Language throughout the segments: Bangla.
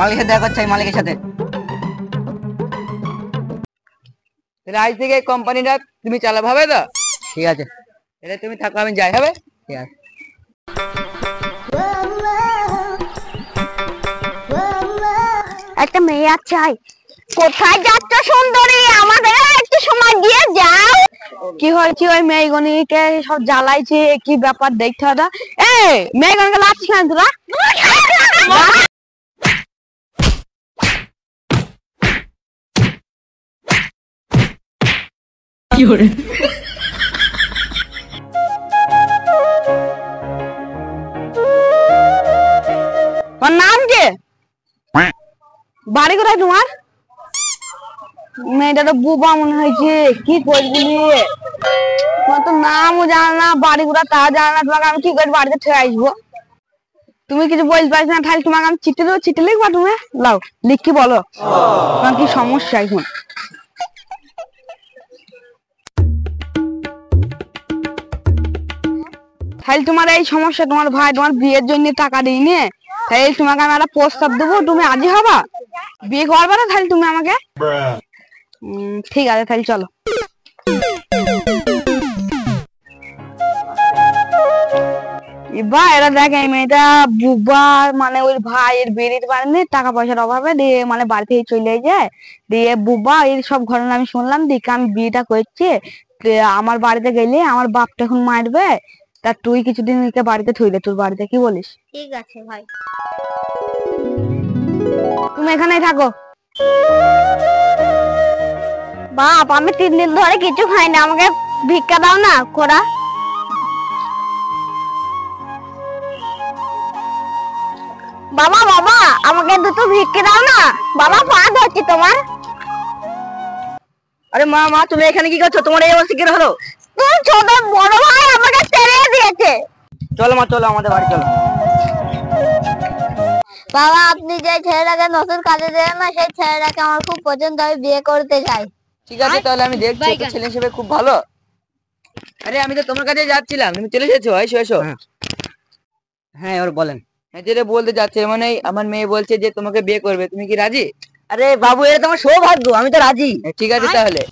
মালিকের দেখা করছে মালিকের সাথে। আজ থেকে কোম্পানিটা তুমি চালাবে, হবে তো? ঠিক আছে, তাহলে তুমি থাকো, আমি যাই। হবে, ঠিক আছে। একটা মেয়ে চাই। কোথায় যাচ্ছ সুন্দরী? আমাদের একটু সময় দিয়ে যাও। কি হয়েছে? ওই মেয়েগণিকে সব জ্বালাইছে, কি ব্যাপার দেখতে হবে। এ মেয়েগণকে লাগছিস না তোরা? কি করে নাম কে? বাড়ি কোথায় তোমার? মেয়েটা তো বুবা মনে হয়েছে। কি করবি? তোমার তো নামও জানা না, বাড়ি কোথায় তা জানা না। তোমাকে আমি কি করে বাড়িতে ঠেয়ে আসবো? তুমি কিছু বলতে পারছি না, তাহলে তোমাকে আমি চিঠি দেবো। চিঠি লিখবা? তুমি লাও, লিখি বলো তোমার কি সমস্যা এখন। তাহলে তোমার এই সমস্যা, তোমার ভাই তোমার বিয়ের জন্য টাকা দিইনি, তাহলে তোমাকে আমি একটা প্রস্তাব দেবো, তুমি রাজি হবা? বিয়ে করবে না তাহলে তুমি আমাকে? ঠিক আছে, তাহলে চলো। এবার এরা দেখ, এই মেয়েটা বুবা, মানে ওই ভাইয়ের বিয়ে দিতে পারেনি, টাকা পয়সার অভাবে দিয়ে মানে বাড়ি থেকে চলে যায়। দিয়ে বুবা এই সব ঘটনা আমি শুনলাম, দিকে আমি বিয়েটা করছি। আমার বাড়িতে গেলে আমার বাপটা এখন মারবে। তা তুই কিছুদিন একে বাড়িতে থইলে, তোর বাড়িতে, কি বলিস? ঠিক আছে ভাই, তুমি এখানেই থাকো। বাপ আমি 3 দিন ধরে কিছু খাই না, আমাকে ভিক্ষা দাও না খোড়া। বাবা বাবা আমাকে দুটো ভিক্ষে দাও না বাবা, পা ধরছি তোমার। আরে মা, মা তুমি এখানে কি করছো? তোমার এই অবস্থা কি হলো? তোর ছোট বড় ভাই আমাকে ছেড়ে দিয়েছে। চলো মা, চলো আমাদের বাড়ি চলো। বাবা আপনি যে ছেলেটাকে নতুন কাজে দেন না, সেই ছেলেটাকে আমার খুব পছন্দ, আমি বিয়ে করতে চাই। ঠিক আছে, তাহলে আমি দেখছি, তো ছেলে হিসেবে খুব ভালো। আরে আমি তো তোমার কাছে যাচ্ছিলাম, তুমি চলে এসেছো। এসো এসো। হ্যাঁ এবার বলেন। হ্যাঁ, যেটা বলতে যাচ্ছে, মানে আমার মেয়ে বলছে যে তোমাকে বিয়ে করবে, তুমি কি রাজি? আরে বাবু, এটা তোমার সৌভাগ্য, আমি তো রাজি। ঠিক আছে তাহলে।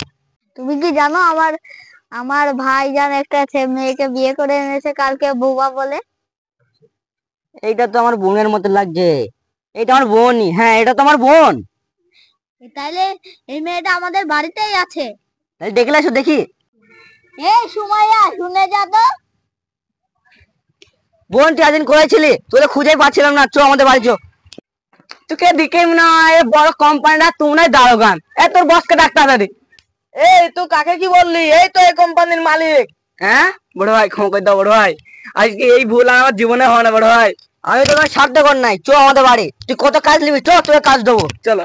তুমি কি জানো আমার আমার ভাইজান একটা মেয়েকে বিয়ে করে এনেছে কালকে, বুবা বলে। এইটা তো আমার বোনের মতো লাগছে। এটা আমার বোনই। হ্যাঁ, এটা তো আমার বোন। তাইলে এই মেয়েটা আমাদের বাড়িতেই আছে। তাহলে দেখলে এসো, দেখি। এই সুমাইয়া, শুনে যা তো। বোন তুই আদিন করেছিলি, তোকে খুঁজেই পাচ্ছিলাম না। চো আমাদের বাড়ি চো। তোকে দিকে না বড় কোম্পানিটা তোমরাই দারোগান, তোর বসকে ডাক্তার দাদি। এই তুই কাকে কি বললি? এই তো এই কোম্পানির মালিক। হ্যাঁ বড় ভাই, ক্ষমা করে দাও বড় ভাই, আজকে এই ভুল আমার জীবনে হয় না বড় ভাই। আমি তো স্বার্থকর নাই। চো আমাদের বাড়ি, তুই কত কাজ নিবি, চো তোকে কাজ দেবো। চলো।